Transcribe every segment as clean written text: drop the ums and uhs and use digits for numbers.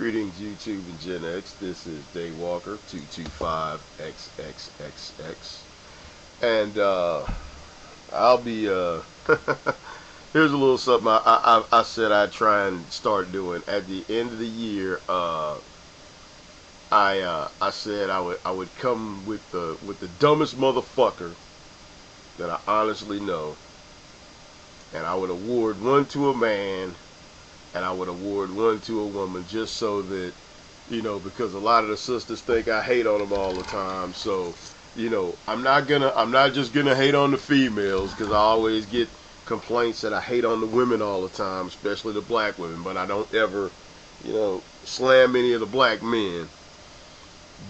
Greetings, YouTube and Gen X. This is Daywalker 225XXXX, and I'll be here's a little something I said I'd try and start doing at the end of the year. I said I would come with the dumbest motherfucker that I honestly know, and I would award one to a man and I would award one to a woman, just so that, because a lot of the sisters think I hate on them all the time. So, I'm not just gonna hate on the females, because I always get complaints that I hate on the women all the time, especially the black women. But I don't ever, slam any of the black men.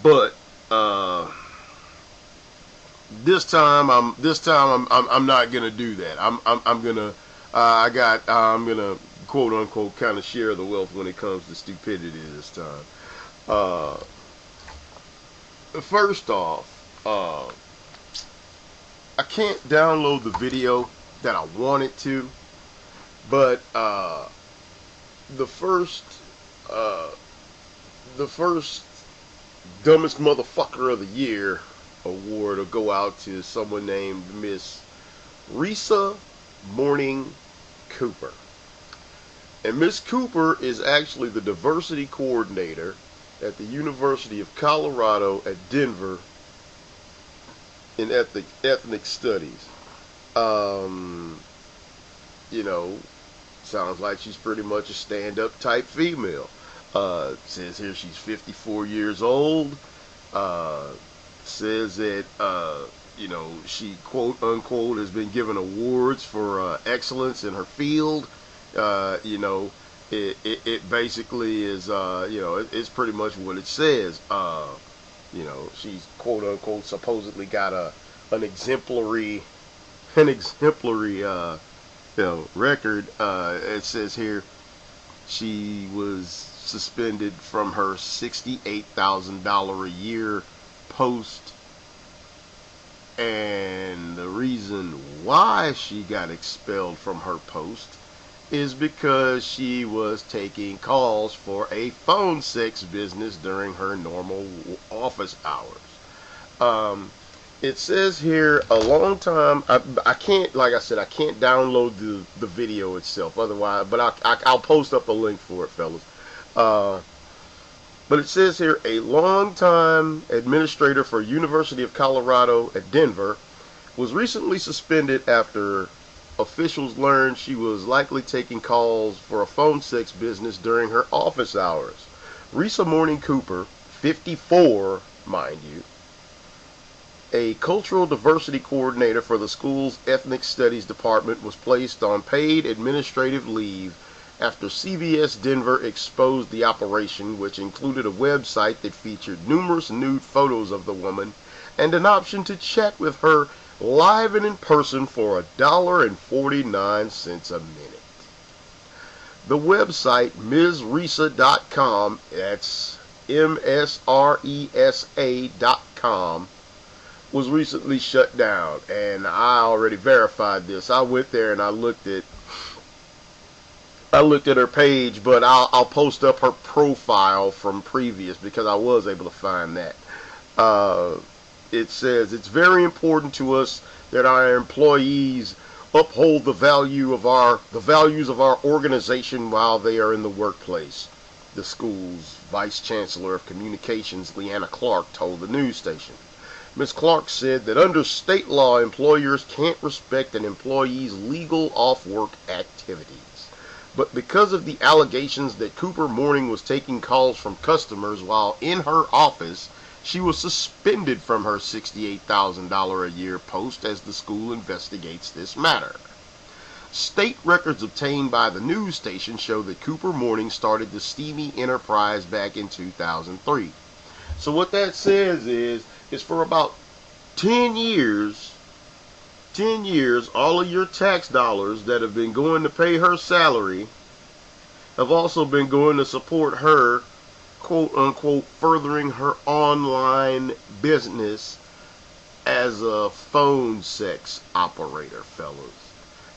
But this time I'm not gonna do that. I'm gonna quote unquote kind of share the wealth when it comes to stupidity this time. First off, I can't download the video that I wanted to, but the first dumbest motherfucker of the year award will go out to someone named Miss Risa Morning Cooper. And Miss Cooper is actually the diversity coordinator at the University of Colorado at Denver in ethnic studies. Sounds like she's pretty much a stand-up type female. Says here she's 54 years old. Says that, she quote unquote has been given awards for excellence in her field. It basically is, it's pretty much what it says. She's quote unquote supposedly got an exemplary record. It says here she was suspended from her $68,000 a year post, and the reason why she got expelled from her post is because she was taking calls for a phone sex business during her normal office hours. It says here a long time. I can't, like I said, I can't download the video itself. Otherwise, but I'll post up a link for it, fellas. But it says here a long-time administrator for University of Colorado at Denver was recently suspended after officials learned she was likely taking calls for a phone sex business during her office hours. Risa Morning Cooper, 54, mind you, a cultural diversity coordinator for the school's ethnic studies department, was placed on paid administrative leave after CBS Denver exposed the operation, which included a website that featured numerous nude photos of the woman and an option to chat with her live and in person for $1.49 a minute. The website MsRisa.com, that's MsResa.com, was recently shut down, and I already verified this. I went there and I looked at her page, but I'll post up her profile from previous, because I was able to find that. It says it's very important to us that our employees uphold the values of our organization while they are in the workplace, the school's vice chancellor of communications, Leanna Clark, told the news station. Ms. Clark said that under state law, employers can't respect an employee's legal off-work activities. But because of the allegations that Cooper Morning was taking calls from customers while in her office, she was suspended from her $68,000 a year post as the school investigates this matter. State records obtained by the news station show that Cooper Morning started the steamy enterprise back in 2003. So what that says is for about 10 years, all of your tax dollars that have been going to pay her salary have also been going to support her, quote unquote, furthering her online business as a phone sex operator, fellas.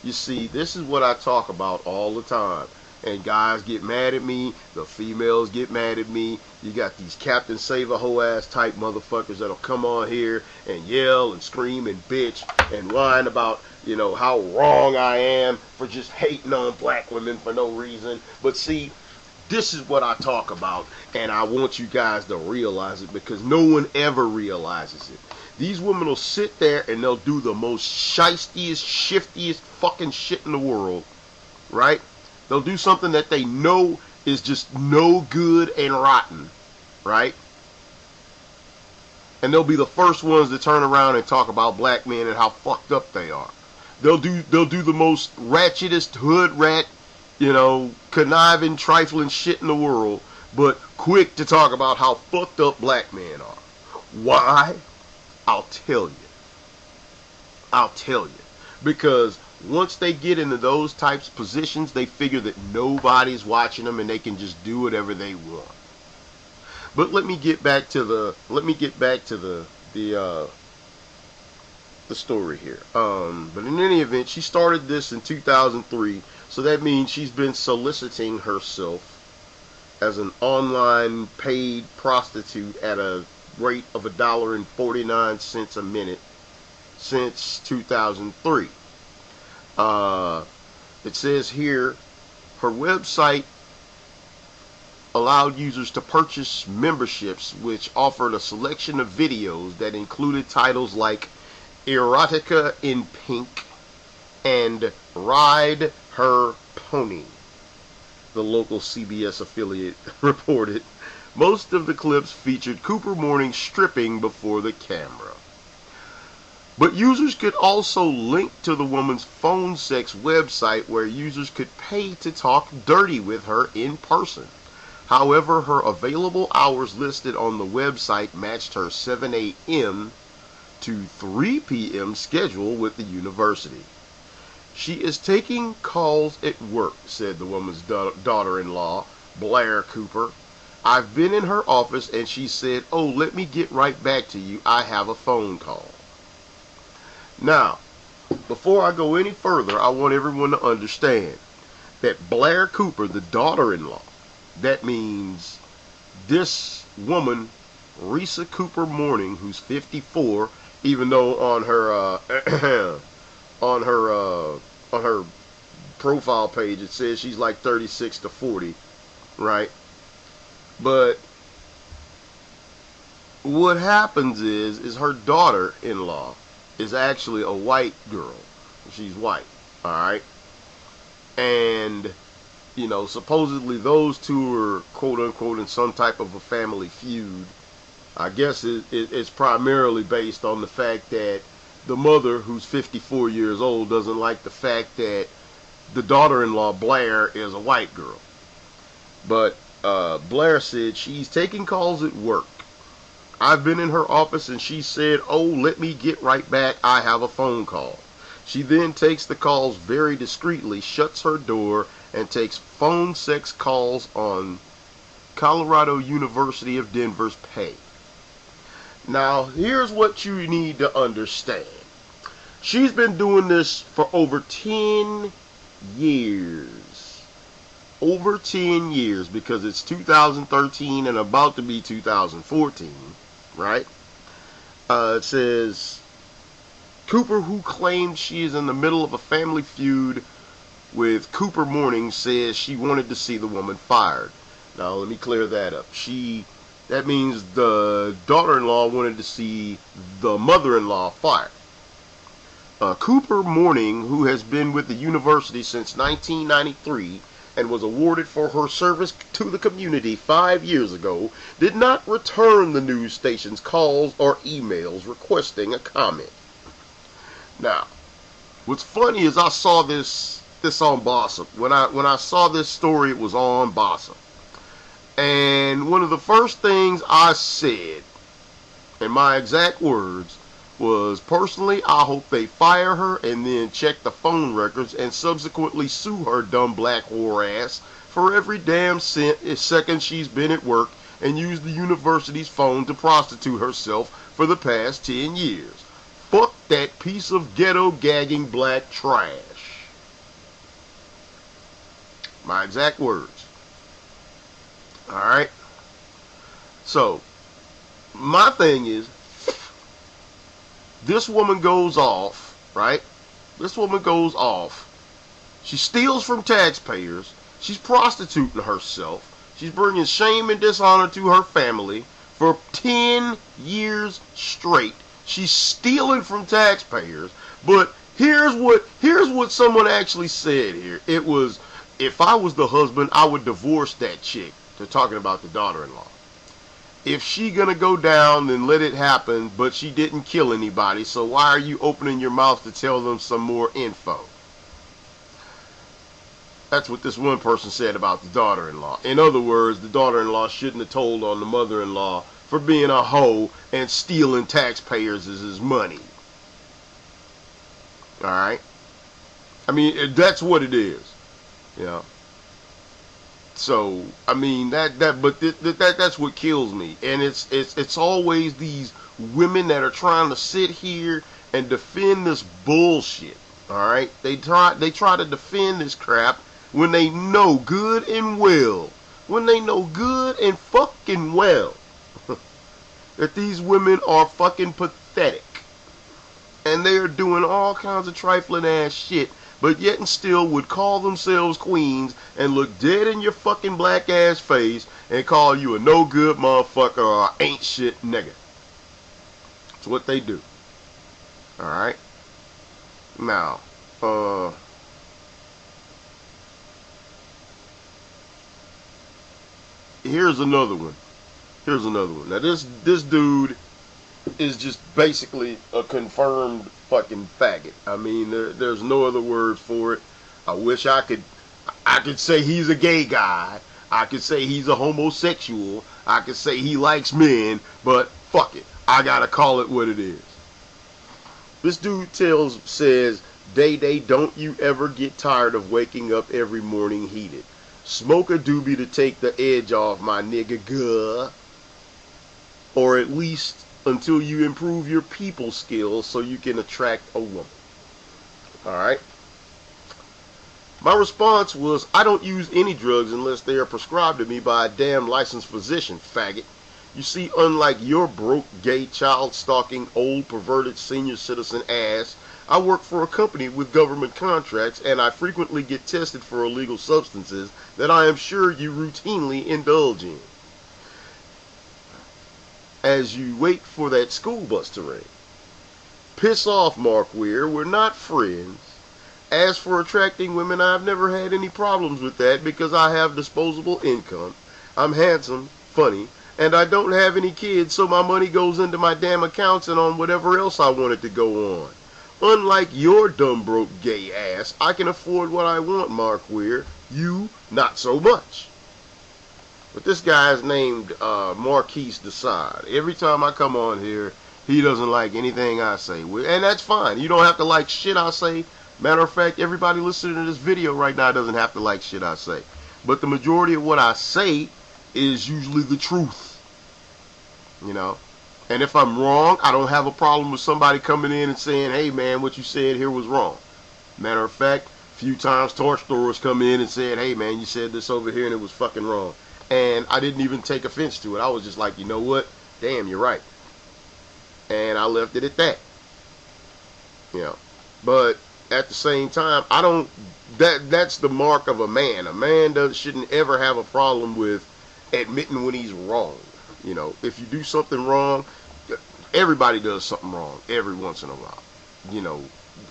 You see, this is what I talk about all the time. And guys get mad at me, the females get mad at me. You got these Captain Save a Hoe ass type motherfuckers that'll come on here and yell and scream and bitch and whine about, you know, how wrong I am for just hating on black women for no reason. But see, this is what I talk about, and I want you guys to realize it, because no one ever realizes it. These women will sit there and they'll do the most shiestiest, shiftiest fucking shit in the world, right? They'll do something that they know is just no good and rotten, right? And they'll be the first ones to turn around and talk about black men and how fucked up they are. They'll do the most ratchetest hood rat, you know, conniving, trifling shit in the world, but quick to talk about how fucked up black men are. Why? I'll tell you. I'll tell you. Because once they get into those types of positions, they figure that nobody's watching them and they can just do whatever they want. But let me get back to the story here. But in any event, she started this in 2003, so that means she's been soliciting herself as an online paid prostitute at a rate of $1.49 a minute since 2003. It says here her website allowed users to purchase memberships which offered a selection of videos that included titles like Erotica in Pink and Ride Her Pony, the local CBS affiliate reported. Most of the clips featured Cooper Mourning stripping before the camera. But users could also link to the woman's phone sex website where users could pay to talk dirty with her in person. However, her available hours listed on the website matched her 7 a.m. to 3 p.m. schedule with the university. She is taking calls at work, said the woman's daughter-in-law, Blair Cooper. I've been in her office and she said, "Oh, let me get right back to you. I have a phone call." Now, before I go any further, I want everyone to understand that Blair Cooper, the daughter-in-law, that means this woman, Risa Cooper Mourning, who's 54, even though on her profile page it says she's like 36 to 40, right? But what happens is her daughter-in-law is actually a white girl. She's white, all right? And, you know, supposedly those two are, quote-unquote, in some type of a family feud. I guess it's primarily based on the fact that the mother, who's 54 years old, doesn't like the fact that the daughter-in-law, Blair, is a white girl. But Blair said she's taking calls at work. I've been in her office and she said, "Oh, let me get right back. I have a phone call." She then takes the calls very discreetly, shuts her door, and takes phone sex calls on Colorado University of Denver's pay. Now, here's what you need to understand. She's been doing this for over 10 years. Over 10 years, because it's 2013 and about to be 2014, right? It says, Cooper, who claimed she is in the middle of a family feud with Cooper Mourning, says she wanted to see the woman fired. Now, let me clear that up. That means the daughter-in-law wanted to see the mother-in-law fired. Cooper Mourning, who has been with the university since 1993 and was awarded for her service to the community 5 years ago, did not return the news station's calls or emails requesting a comment. Now, what's funny is I saw this on Bossip. When I saw this story, it was on Bossip. And one of the first things I said, in my exact words, was, personally, I hope they fire her and then check the phone records and subsequently sue her dumb black whore ass for every damn second she's been at work and used the university's phone to prostitute herself for the past 10 years. Fuck that piece of ghetto gagging black trash. My exact words. Alright? So, my thing is, this woman goes off, right? This woman goes off. She steals from taxpayers. She's prostituting herself. She's bringing shame and dishonor to her family for 10 years straight. She's stealing from taxpayers. But here's what someone actually said here. It was, if I was the husband, I would divorce that chick. They're talking about the daughter-in-law. If she gonna go down, then let it happen, but she didn't kill anybody, so why are you opening your mouth to tell them some more info? That's what this one person said about the daughter-in-law. In other words, the daughter-in-law shouldn't have told on the mother-in-law for being a hoe and stealing taxpayers' money. Alright? I mean, that's what it is. You know? So, I mean, that's what kills me. And it's always these women that are trying to sit here and defend this bullshit. Alright? They try to defend this crap when they know good and well, that these women are fucking pathetic. And they are doing all kinds of trifling ass shit, but yet and still would call themselves queens and look dead in your fucking black ass face and call you a no good motherfucker or ain't shit nigga. That's what they do. Alright? Now, here's another one. Now this dude is just basically a confirmed fucking faggot. I mean, there's no other word for it. I wish I could say he's a gay guy. I could say he's a homosexual. I could say he likes men, but fuck it. I gotta call it what it is. This dude says, Day, don't you ever get tired of waking up every morning heated. Smoke a doobie to take the edge off, my nigga, guh. Or at least until you improve your people skills so you can attract a woman. Alright? My response was, I don't use any drugs unless they are prescribed to me by a damn licensed physician, faggot. You see, unlike your broke, gay, child-stalking, old, perverted, senior citizen ass, I work for a company with government contracts, and I frequently get tested for illegal substances that I am sure you routinely indulge in. As you wait for that school bus to ring. Piss off, Mark Weir. We're not friends. As for attracting women, I've never had any problems with that because I have disposable income. I'm handsome, funny, and I don't have any kids, so my money goes into my damn accounts and on whatever else I want it to go on. Unlike your dumb broke gay ass, I can afford what I want, Mark Weir. You, not so much. But this guy is named Marquise Decide. Every time I come on here, he doesn't like anything I say. And that's fine. You don't have to like shit I say. Matter of fact, everybody listening to this video right now doesn't have to like shit I say. But the majority of what I say is usually the truth. You know? And if I'm wrong, I don't have a problem with somebody coming in and saying, hey man, what you said here was wrong. Matter of fact, a few times torch throwers come in and said, hey man, you said this over here and it was fucking wrong. And I didn't even take offense to it. I was just like, you know what? Damn, you're right. And I left it at that. You know. But at the same time, I don't, that's the mark of a man. A man shouldn't ever have a problem with admitting when he's wrong. You know, if you do something wrong, everybody does something wrong every once in a while. You know,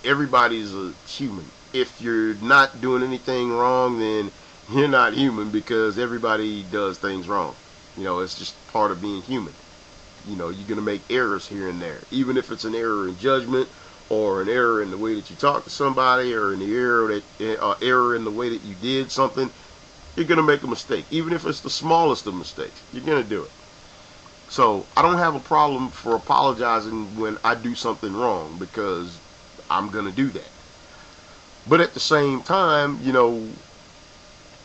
everybody's a human. If you're not doing anything wrong, then you're not human because everybody does things wrong. You know, it's just part of being human. You know, you're going to make errors here and there. Even if it's an error in judgment or an error in the way that you talk to somebody or in the error in the way that you did something, you're going to make a mistake. Even if it's the smallest of mistakes, you're going to do it. So I don't have a problem for apologizing when I do something wrong because I'm going to do that. But at the same time, you know,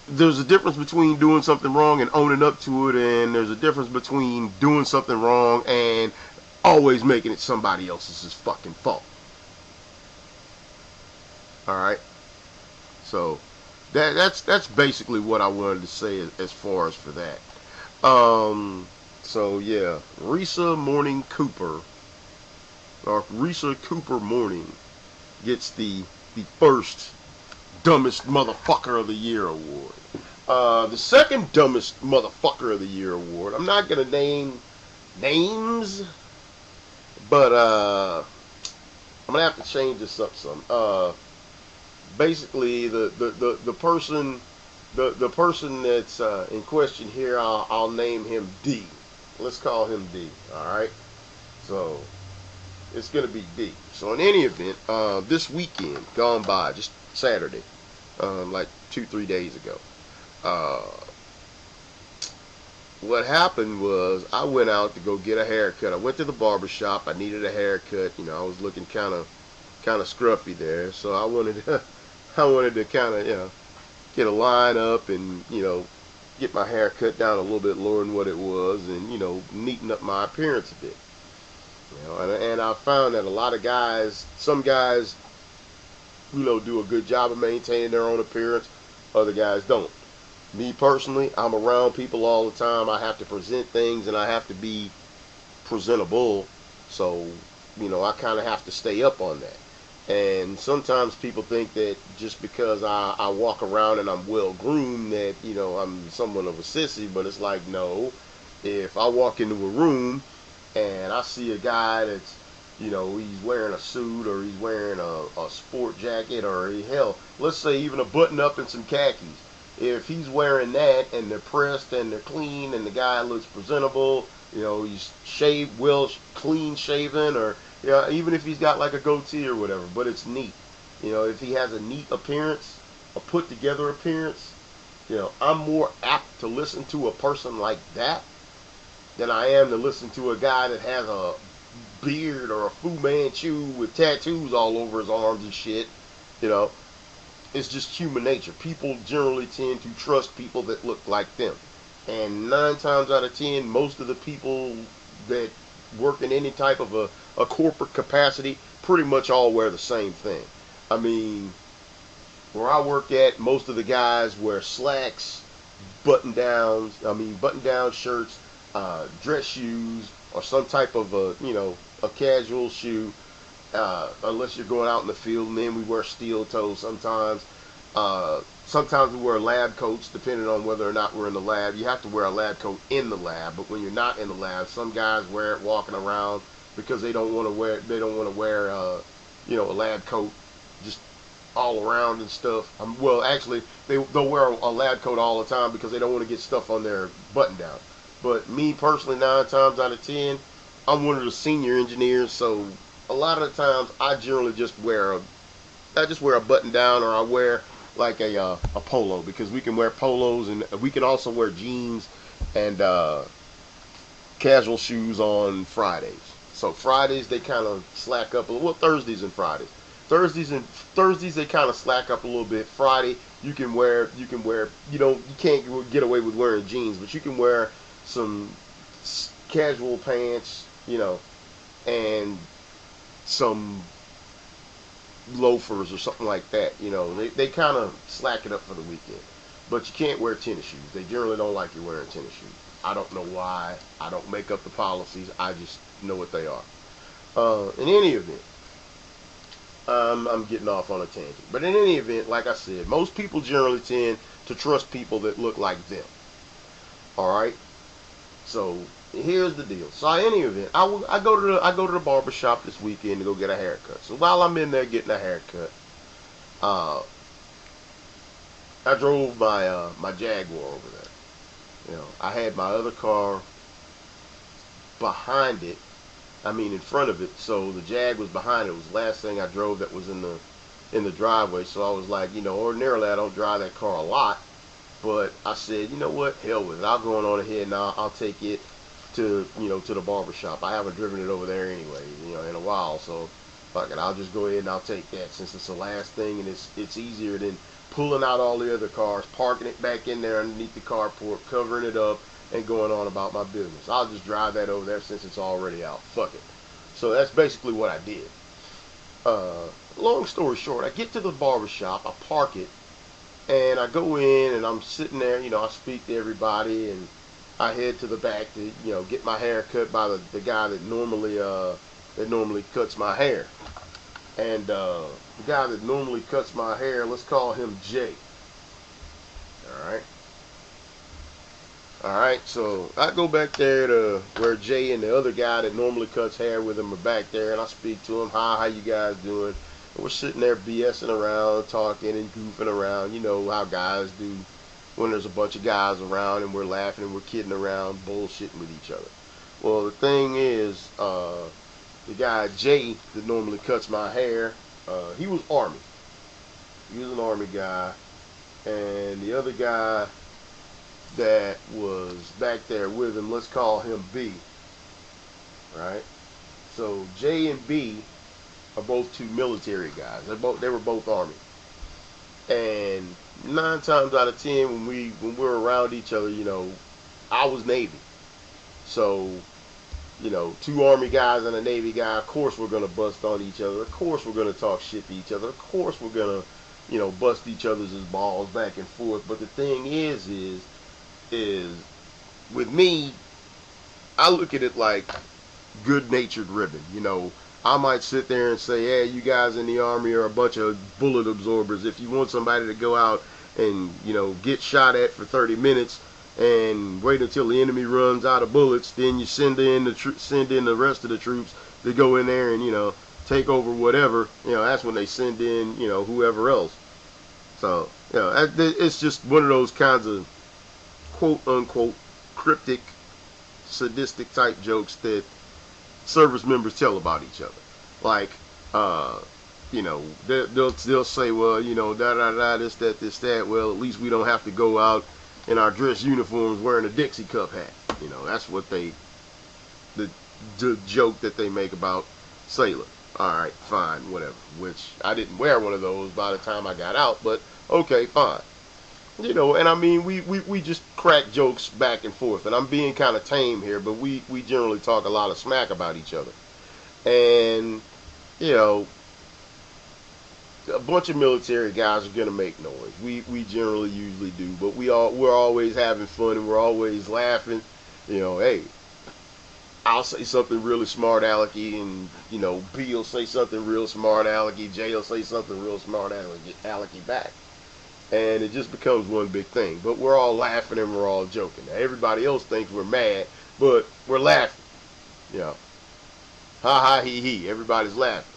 there's a difference between doing something wrong and owning up to it, and there's a difference between doing something wrong and always making it somebody else's fucking fault. Alright? So, That's basically what I wanted to say as far as for that. Um, so yeah, Risa Morning Cooper or Risa Cooper Morning gets the first dumbest motherfucker of the year award. The second dumbest motherfucker of the year award. I'm not gonna name names, but I'm gonna have to change this up some. Basically, the person the person that's in question here, I'll name him D. Let's call him D. All right. So it's gonna be D. So in any event, this weekend gone by, just Saturday, like 2-3 days ago. Uh, what happened was I went out to go get a haircut. I went to the barber shop. I needed a haircut. You know, I was looking kind of scruffy there, so I wanted to, I wanted to kind of get a line up and get my hair cut down a little bit lower than what it was, and neaten up my appearance a bit. And I found that a lot of guys, some guys, do a good job of maintaining their own appearance. Other guys don't. Me personally, I'm around people all the time. I have to present things and I have to be presentable. So, I kind of have to stay up on that. And sometimes people think that just because I walk around and I'm well groomed that, I'm somewhat of a sissy, but it's like, no. If I walk into a room and I see a guy that's, he's wearing a suit or he's wearing a sport jacket or hell, let's say even a button up and some khakis. If he's wearing that and they're pressed and they're clean and the guy looks presentable, he's shaved, well, clean shaven, or even if he's got like a goatee or whatever, but it's neat. If he has a neat appearance, a put together appearance, I'm more apt to listen to a person like that than I am to listen to a guy that has a beard or a Fu Manchu with tattoos all over his arms and shit. It's just human nature. People generally tend to trust people that look like them. And 9 times out of 10, most of the people that work in any type of a corporate capacity pretty much all wear the same thing. I mean, where I work at, most of the guys wear slacks, button down shirts, dress shoes, or some type of a casual shoe, unless you're going out in the field, and then we wear steel toes sometimes. Sometimes we wear lab coats, depending on whether or not we're in the lab. You have to wear a lab coat in the lab, but when you're not in the lab, some guys wear it walking around because they don't want to wear a lab coat just all around and stuff. Well, actually, they'll wear a lab coat all the time because they don't want to get stuff on their button down. But me personally, 9 times out of 10, I'm one of the senior engineers, so a lot of the times I generally just wear a button down, or I wear like a polo, because we can wear polos and we can also wear jeans and casual shoes on Fridays. So Fridays they kind of slack up a little. Well, Thursdays and Fridays. Thursdays they kind of slack up a little bit. Friday you can't get away with wearing jeans, but you can wear some casual pants, and some loafers or something like that. They kind of slack it up for the weekend. But you can't wear tennis shoes. They generally don't like you wearing tennis shoes. I don't know why. I don't make up the policies. I just know what they are. In any event, I'm getting off on a tangent. But in any event, like I said, most people generally tend to trust people that look like them. Alright? So here's the deal. So in any event, I go to the barber shop this weekend to go get a haircut. So while I'm in there getting a haircut, I drove my Jaguar over there. I had my other car behind it. In front of it. So the Jag was behind it. It was the last thing I drove that was in the driveway. So I was like, ordinarily I don't drive that car a lot, but I said, you know what, hell with it. I'll go on ahead and I'll take it to the barber shop. I haven't driven it over there anyway, in a while, so fuck it, I'll just go ahead and I'll take that since it's the last thing, and it's easier than pulling out all the other cars, parking it back in there underneath the carport, covering it up, and going on about my business. I'll just drive that over there since it's already out. Fuck it. So that's basically what I did. Long story short, I get to the barber shop, I park it, And I go in and I'm sitting there, I speak to everybody, and I head to the back to, get my hair cut by the guy that normally cuts my hair. And the guy that normally cuts my hair, let's call him Jay. All right. All right. So I go back there to where Jay and the other guy that normally cuts hair with him are back there, and I speak to him. Hi, how you guys doing? And we're sitting there BSing around, talking and goofing around. You know how guys do when there's a bunch of guys around and we're laughing and we're kidding around, bullshitting with each other. Well, the thing is, the guy Jay that normally cuts my hair, he was Army. He was an Army guy, and the other guy that was back there with him, let's call him B. Right? So J and B are both two military guys. They were both Army. And 9 times out of 10 when we're around each other, I was Navy. So, 2 Army guys and a Navy guy, of course we're gonna bust on each other. Of course we're gonna talk shit to each other. Of course we're gonna, bust each other's balls back and forth. But the thing is with me, I look at it like good-natured ribbon. I might sit there and say, hey, you guys in the Army are a bunch of bullet absorbers. If you want somebody to go out and, get shot at for 30 minutes and wait until the enemy runs out of bullets, then you send in the rest of the troops to go in there and, take over whatever. That's when they send in, whoever else. So, it's just one of those kinds of quote-unquote cryptic, sadistic type jokes that service members tell about each other. Like, they'll say, well, da-da-da, this, that. Well, at least we don't have to go out in our dress uniforms wearing a Dixie Cup hat. That's what the joke that they make about sailor. All right, fine, whatever. Which I didn't wear one of those by the time I got out, but okay, fine. And I mean, we just crack jokes back and forth, and I'm being kind of tame here, but we generally talk a lot of smack about each other. And, a bunch of military guys are gonna make noise. We generally usually do, but we're always having fun and we're always laughing. Hey, I'll say something really smart alecky, and B will say something real smart alecky, J will say something real smart alecky back. And it just becomes one big thing. But we're all laughing and we're all joking. Now, everybody else thinks we're mad, but we're laughing. Ha ha he he. Everybody's laughing.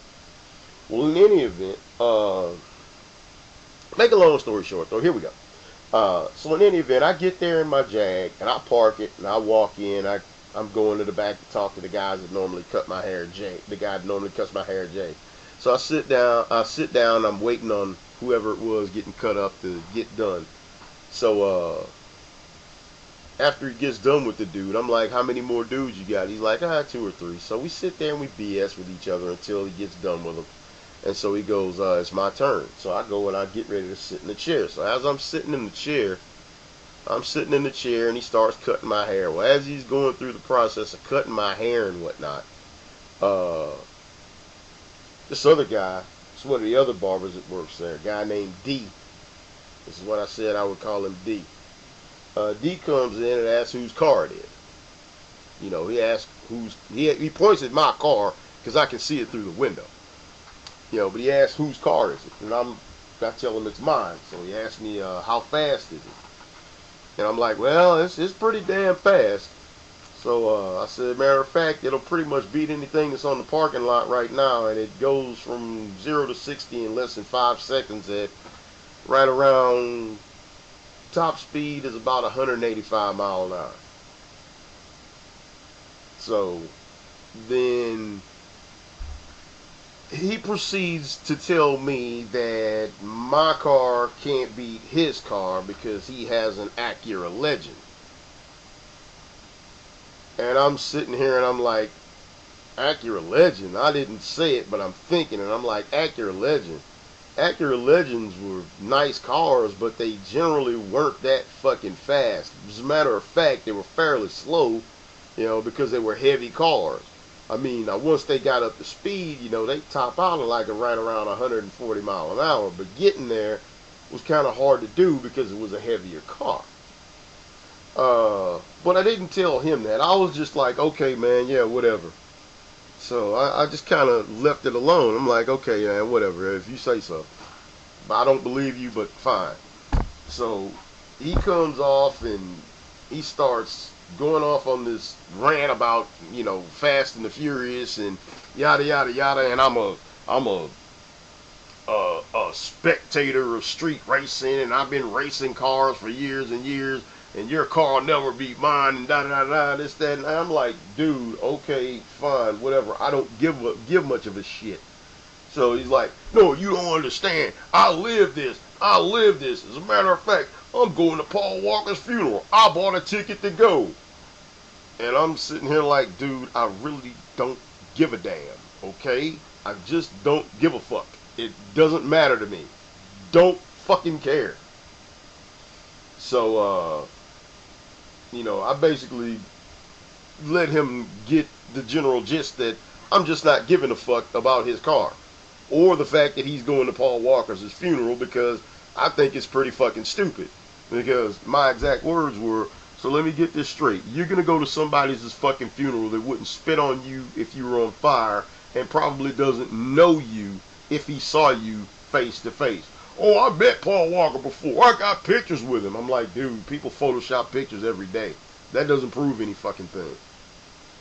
Well, in any event, make a long story short, though, here we go. So in any event, I get there in my Jag and I park it and I walk in. I'm going to the back to talk to the guys that normally cut my hair, Jay. The guy that normally cuts my hair, Jay. So I sit down. I'm waiting on whoever it was getting cut up to get done. So after he gets done with the dude, I'm like, how many more dudes you got? He's like, 2 or 3. So we sit there and we BS with each other until he gets done with them. And so he goes, it's my turn. So I go and I get ready to sit in the chair. So as I'm sitting in the chair and he starts cutting my hair. Well, as he's going through the process of cutting my hair and whatnot, this other guy, it's one of the other barbers that works there, a guy named D. This is what I said I would call him D. D comes in and asks whose car it is. He asks he points at my car because I can see it through the window. But he asks whose car is it, and I tell him it's mine. So he asks me how fast is it, and I'm like, well, it's pretty damn fast. So I said, matter of fact, it'll pretty much beat anything that's on the parking lot right now, and it goes from 0 to 60 in less than 5 seconds at right around top speed is about 185 miles an hour. So then he proceeds to tell me that my car can't beat his car because he has an Acura Legend. And I'm sitting here and I'm like, Acura Legend? I didn't say it, but I'm thinking, and I'm like, Acura Legend? Acura Legends were nice cars, but they generally weren't that fucking fast. As a matter of fact, they were fairly slow, because they were heavy cars. I mean, now once they got up to speed, they top out at like right around 140 miles an hour. But getting there, was kind of hard to do because it was a heavier car. But I didn't tell him that. I was just like, okay, man, yeah, whatever. So I just kind of left it alone. I'm like, okay, man, whatever, if you say so. I don't believe you, but fine. So he comes off and he starts going off on this rant about, Fast and the Furious and yada yada yada. And I'm a spectator of street racing, and I've been racing cars for years and years, and your car will never beat mine, and da da da, this, that, and I'm like, dude, okay, fine, whatever. I don't give much of a shit. So he's like, no, you don't understand. I live this. I live this. As a matter of fact, I'm going to Paul Walker's funeral. I bought a ticket to go. And I'm sitting here like, dude, I really don't give a damn, okay? I just don't give a fuck. It doesn't matter to me. Don't fucking care. So, I basically let him get the general gist that I'm just not giving a fuck about his car. Or the fact that he's going to Paul Walker's funeral, because I think it's pretty fucking stupid. Because my exact words were, so let me get this straight. You're going to go to somebody's fucking funeral that wouldn't spit on you if you were on fire, and probably doesn't know you if he saw you face to face. Oh, I met Paul Walker before. I got pictures with him. I'm like, dude, people Photoshop pictures every day. That doesn't prove any fucking thing.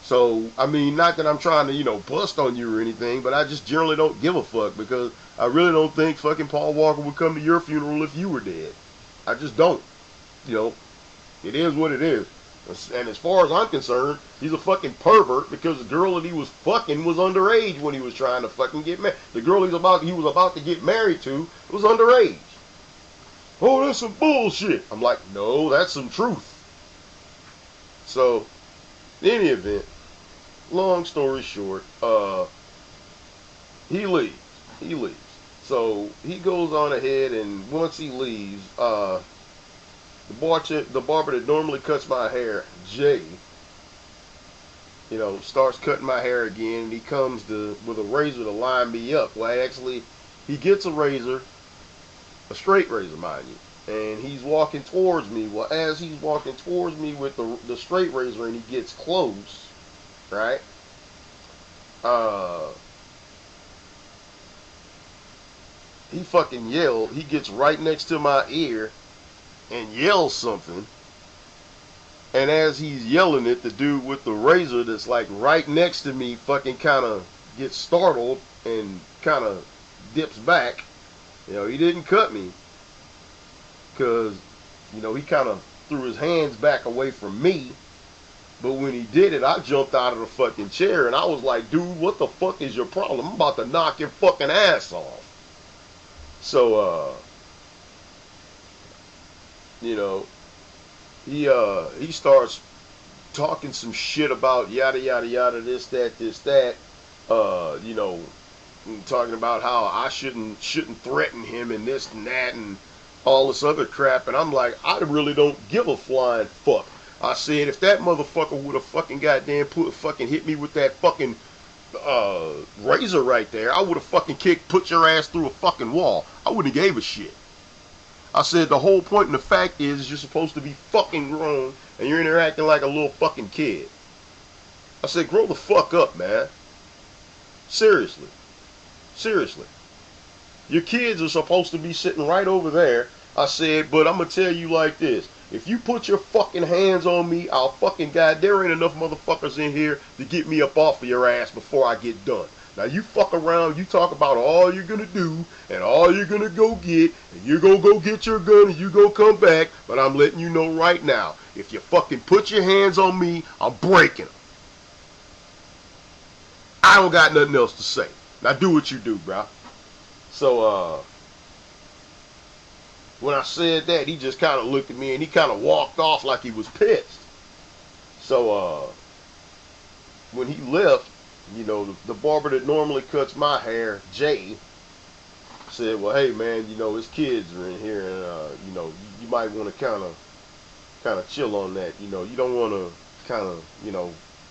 So, I mean, not that I'm trying to, bust on you or anything, but I just generally don't give a fuck, because I really don't think fucking Paul Walker would come to your funeral if you were dead. I just don't. It is what it is. And as far as I'm concerned, he's a fucking pervert, because the girl that he was fucking was underage when he was trying to fucking get married. The girl he was about to get married to was underage. Oh, that's some bullshit. I'm like, no, that's some truth. So, in any event, long story short, he leaves. So he goes on ahead, and once he leaves, the barber that normally cuts my hair, Jay, starts cutting my hair again, and he comes with a razor to line me up. Well, actually, he gets a razor, a straight razor, mind you, and he's walking towards me. Well, as he's walking towards me with the straight razor, and he gets close, right? He fucking yelled. He gets right next to my ear and yells something. And as he's yelling it, the dude with the razor that's like right next to me fucking kind of gets startled and kind of dips back. He didn't cut me, because, he kind of threw his hands back away from me. But when he did it, I jumped out of the fucking chair, and I was like, dude, what the fuck is your problem? I'm about to knock your fucking ass off. So, he starts talking some shit about yada yada yada, this that, talking about how I shouldn't threaten him and this and that and all this other crap. And I'm like, I really don't give a flying fuck. I said, if that motherfucker would have fucking goddamn fucking hit me with that fucking razor right there, I would have fucking put your ass through a fucking wall. I wouldn't have gave a shit. I said, the whole point and the fact is you're supposed to be fucking grown, and you're interacting like a little fucking kid. I said, grow the fuck up, man. Seriously. Your kids are supposed to be sitting right over there. I said, but I'm going to tell you like this. If you put your fucking hands on me, I'll fucking God, there ain't enough motherfuckers in here to get me up off of your ass before I get done. Now you fuck around, you talk about all you're gonna do and all you're gonna go get, and you're gonna go get your gun and you gonna come back, but I'm letting you know right now, if you fucking put your hands on me, I'm breaking them. I don't got nothing else to say. Now do what you do, bro. So, when I said that, he just kind of looked at me and he kind of walked off like he was pissed. So, when he left, the barber that normally cuts my hair, Jay, said, well, hey, man, his kids are in here, and, you might want to kind of chill on that. You don't want to kind of,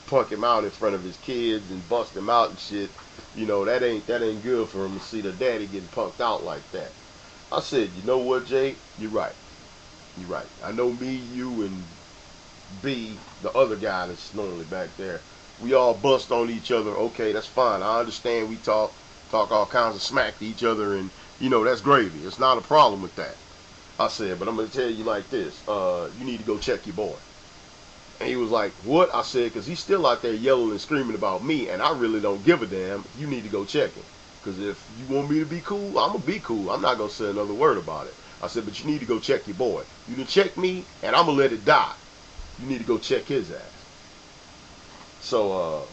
punk him out in front of his kids and bust him out and shit. That ain't good for him to see the daddy getting punked out like that. I said, you know what, Jay? You're right. You're right. I know me, you, and B, the other guy that's normally back there, we all bust on each other. Okay, that's fine. I understand we talk all kinds of smack to each other, and that's gravy. It's not a problem with that. I said, but I'm gonna tell you like this. You need to go check your boy. And he was like, what? I said, because he's still out there yelling and screaming about me, and I really don't give a damn. You need to go check him. Because if you want me to be cool, I'm going to be cool. I'm not going to say another word about it. I said, but you need to go check your boy. You can check me, and I'm going to let it die. You need to go check his ass. So,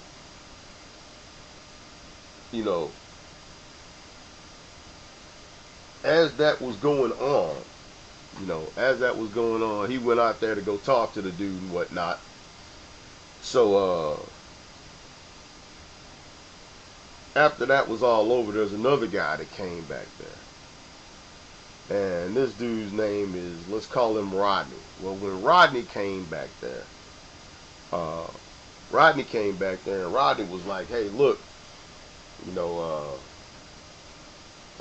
as that was going on, he went out there to go talk to the dude and whatnot. So, after that was all over, there's another guy that came back there. And this dude's name is, let's call him Rodney. Well, when Rodney came back there, and Rodney was like, hey, look,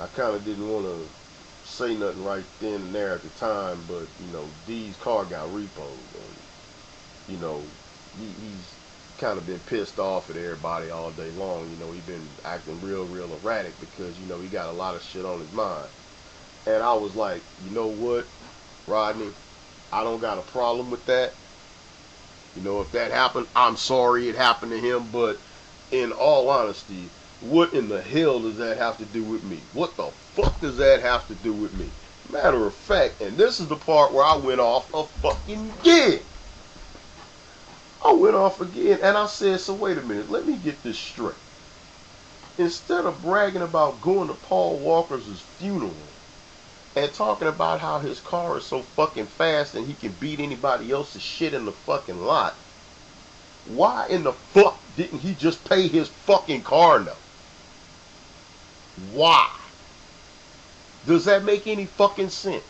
I kind of didn't want to say nothing right then and there at the time, but, D's car got repoed. And, he's kind of been pissed off at everybody all day long. He's been acting real erratic because, he got a lot of shit on his mind. And I was like, you know what, Rodney, I don't got a problem with that. If that happened, I'm sorry it happened to him, but in all honesty, what in the hell does that have to do with me? What the fuck does that have to do with me? Matter of fact, and this is the part where I went off a fucking gig. I went off again, and I said, so wait a minute, let me get this straight. Instead of bragging about going to Paul Walker's funeral and talking about how his car is so fucking fast and he can beat anybody else's shit in the fucking lot, why in the fuck didn't he just pay his fucking car note? Why? Does that make any fucking sense?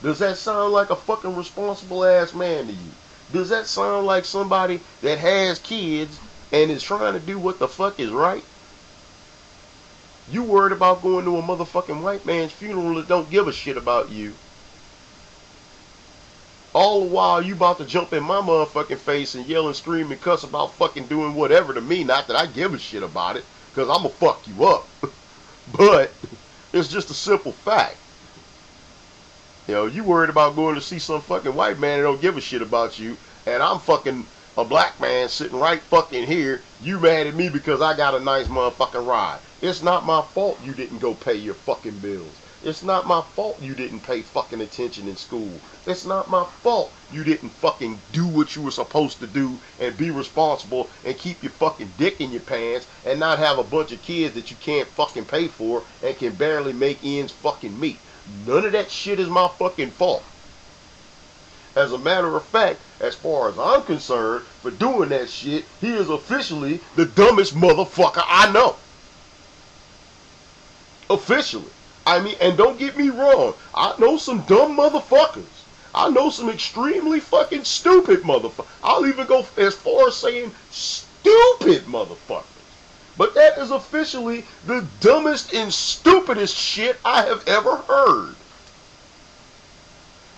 Does that sound like a fucking responsible ass man to you? Does that sound like somebody that has kids and is trying to do what the fuck is right? You worried about going to a motherfucking white man's funeral that don't give a shit about you. All the while you about to jump in my motherfucking face and yell and scream and cuss about fucking doing whatever to me. Not that I give a shit about it, because I'm going to fuck you up. But it's just a simple fact. You worried about going to see some fucking white man that don't give a shit about you, and I'm fucking a black man sitting right fucking here. You mad at me because I got a nice motherfucking ride. It's not my fault you didn't go pay your fucking bills. It's not my fault you didn't pay fucking attention in school. It's not my fault you didn't fucking do what you were supposed to do and be responsible and keep your fucking dick in your pants and not have a bunch of kids that you can't fucking pay for and can barely make ends fucking meet. None of that shit is my fucking fault. As a matter of fact, as far as I'm concerned, for doing that shit, he is officially the dumbest motherfucker I know. Officially. I mean, and don't get me wrong, I know some dumb motherfuckers. I know some extremely fucking stupid motherfuckers. I'll even go as far as saying stupid motherfuckers. But that is officially the dumbest and stupidest shit I have ever heard.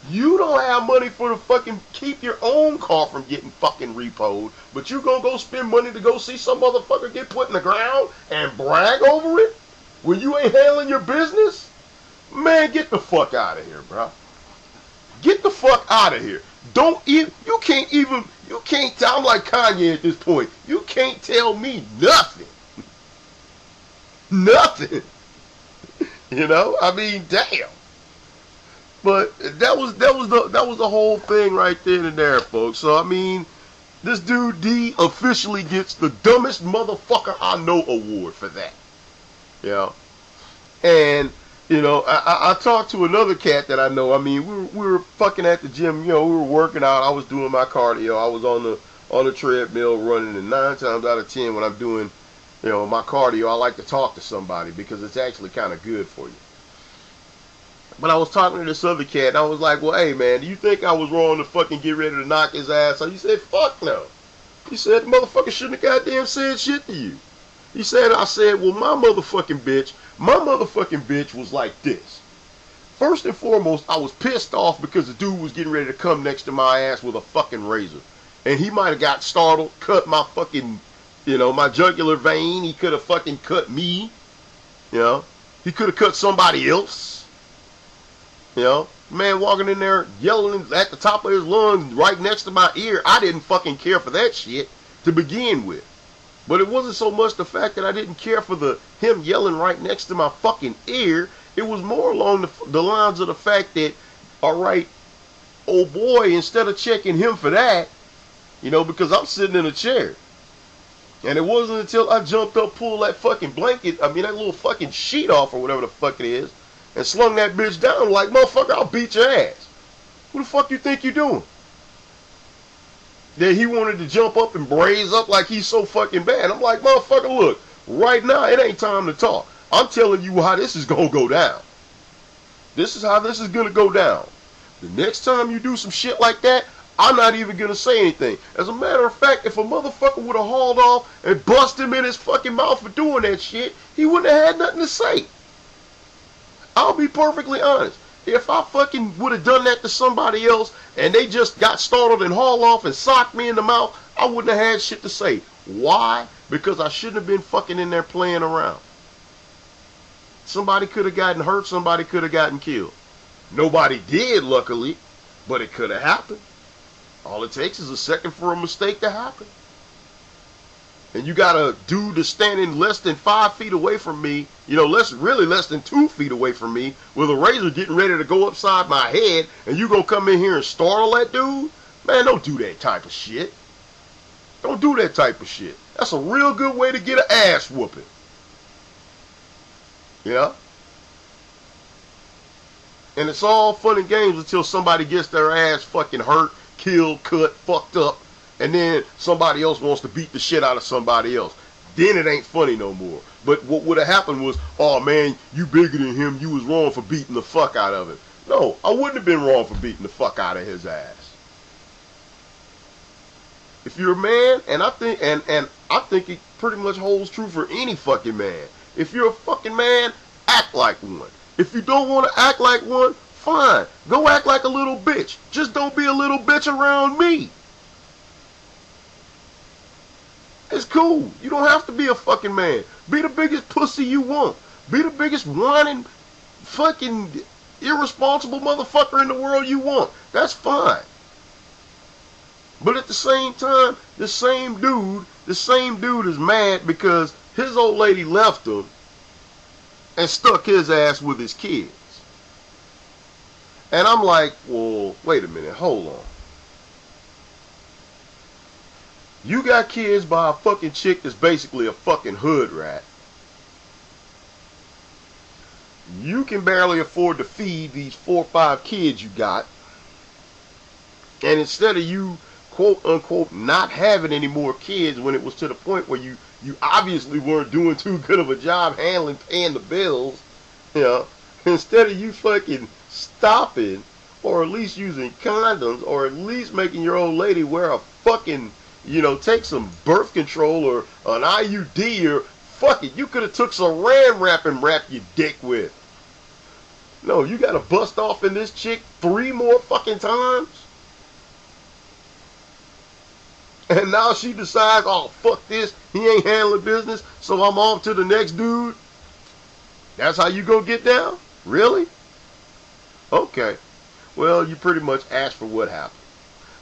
You don't have money for the fucking keep your own car from getting fucking repoed, but you gonna go spend money to go see some motherfucker get put in the ground and brag over it when you ain't handling your business? Man, get the fuck out of here, bro. Get the fuck out of here. I'm like Kanye at this point. You can't tell me nothing. Nothing. I mean, damn. But that was the whole thing right then and there, folks. So I mean, this dude D officially gets the dumbest motherfucker I know award for that. And I talked to another cat that I know. I mean, we were fucking at the gym. We were working out. I was doing my cardio. I was on the treadmill running, and 9 times out of 10 when I'm doing my cardio, I like to talk to somebody because it's actually kind of good for you. But I was talking to this other cat, and I was like, well, hey, man, do you think I was wrong to fucking get ready to knock his ass? So he said, fuck no. He said, the motherfucker shouldn't have goddamn said shit to you. I said, well, my motherfucking bitch was like this. First and foremost, I was pissed off because the dude was getting ready to come next to my ass with a fucking razor. And he might have got startled, cut my fucking, my jugular vein. He could have fucking cut me. He could have cut somebody else. Man walking in there yelling at the top of his lungs right next to my ear. I didn't fucking care for that shit to begin with. But it wasn't so much the fact that I didn't care for him yelling right next to my fucking ear. It was more along the lines of the fact that, all right, oh boy, instead of checking him for that, because I'm sitting in a chair. And it wasn't until I jumped up, pulled that fucking blanket, that little fucking sheet off or whatever the fuck it is, and slung that bitch down like, motherfucker, I'll beat your ass. Who the fuck you think you doing? That he wanted to jump up and braze up like he's so fucking bad. I'm like, motherfucker, look, right now, it ain't time to talk. I'm telling you how this is going to go down. This is how this is going to go down. The next time you do some shit like that, I'm not even going to say anything. As a matter of fact, if a motherfucker would have hauled off and bust him in his fucking mouth for doing that shit, he wouldn't have had nothing to say. I'll be perfectly honest. If I fucking would have done that to somebody else and they just got startled and hauled off and socked me in the mouth, I wouldn't have had shit to say. Why? Because I shouldn't have been fucking in there playing around. Somebody could have gotten hurt. Somebody could have gotten killed. Nobody did, luckily, but it could have happened. All it takes is a second for a mistake to happen. And you got a dude that's standing less than 5 feet away from me, less than 2 feet away from me, with a razor getting ready to go upside my head, and you gonna come in here and startle that dude? Man, don't do that type of shit. Don't do that type of shit. That's a real good way to get an ass whooping. Yeah? And it's all fun and games until somebody gets their ass fucking hurt, killed, cut, fucked up, and then somebody else wants to beat the shit out of somebody else. Then it ain't funny no more. But what would have happened was, oh man, you bigger than him, you was wrong for beating the fuck out of him. No, I wouldn't have been wrong for beating the fuck out of his ass. If you're a man, and I think it pretty much holds true for any fucking man. If you're a fucking man, act like one. If you don't want to act like one, fine. Go act like a little bitch. Just don't be a little bitch around me. It's cool. You don't have to be a fucking man. Be the biggest pussy you want. Be the biggest whining, fucking irresponsible motherfucker in the world you want. That's fine. But at the same time, the same dude is mad because his old lady left him and stuck his ass with his kids. And I'm like, well, wait a minute, hold on. You got kids by a fucking chick that's basically a fucking hood rat. You can barely afford to feed these 4 or 5 kids you got. And instead of you, quote unquote, not having any more kids when it was to the point where you obviously weren't doing too good of a job handling, paying the bills, instead of you fucking stopping, or at least using condoms, or at least making your old lady wear a fucking, take some birth control or an IUD, or fuck it, you could have took some Saran wrap and wrapped your dick with. No, you gotta bust off in this chick 3 more fucking times. And now she decides, oh, fuck this, he ain't handling business, so I'm off to the next dude. That's how you gonna get down? Really? Okay. Well, you pretty much asked for what happened.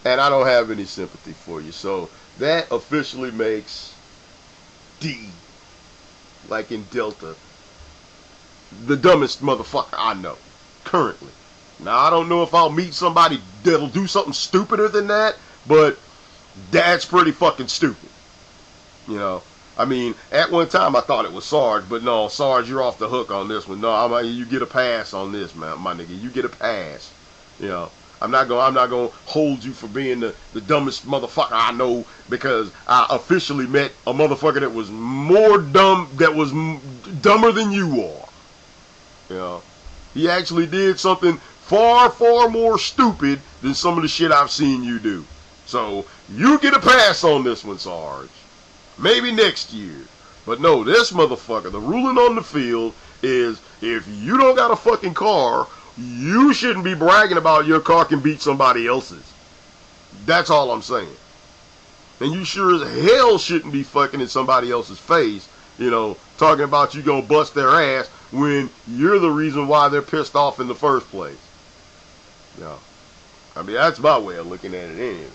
And I don't have any sympathy for you. So that officially makes D, like in Delta, the dumbest motherfucker I know, currently. Now, I don't know if I'll meet somebody that'll do something stupider than that, but that's pretty fucking stupid. At one time I thought it was Sarge, but no, Sarge, you're off the hook on this one. No, you get a pass on this, man, my nigga. You get a pass. I'm not gonna hold you for being the dumbest motherfucker I know, because I officially met a motherfucker that was more dumb, that was dumber than you are. He actually did something far, far more stupid than some of the shit I've seen you do. So you get a pass on this one, Sarge. Maybe next year. But no, this motherfucker, the ruling on the field is, if you don't got a fucking car, you shouldn't be bragging about your car can beat somebody else's. That's all I'm saying. And you sure as hell shouldn't be fucking in somebody else's face, talking about you gonna bust their ass when you're the reason why they're pissed off in the first place. No. I mean, that's my way of looking at it anyway.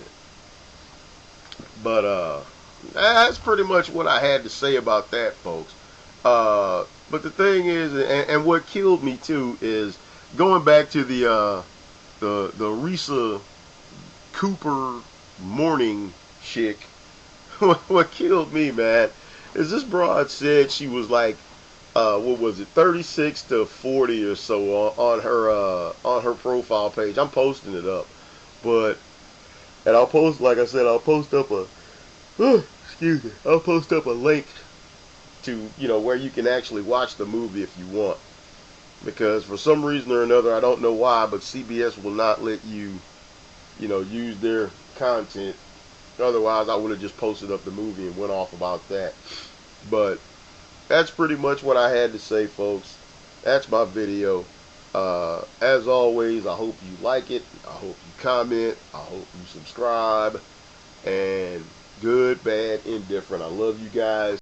But that's pretty much what I had to say about that, folks. But the thing is, and what killed me too, is going back to the Risa Cooper morning chick. What killed me, man, is this broad said she was like, what was it, 36 to 40 or so on her profile page. I'm posting it up, and I'll post, like I said, I'll post up I'll post up a link to where you can actually watch the movie if you want, because for some reason or another, I don't know why, but CBS will not let you use their content. Otherwise, I would have just posted up the movie and went off about that. But that's pretty much what I had to say, folks. That's my video. As always, I hope you like it. I hope you comment. I hope you subscribe. And good, bad, indifferent. I love you guys.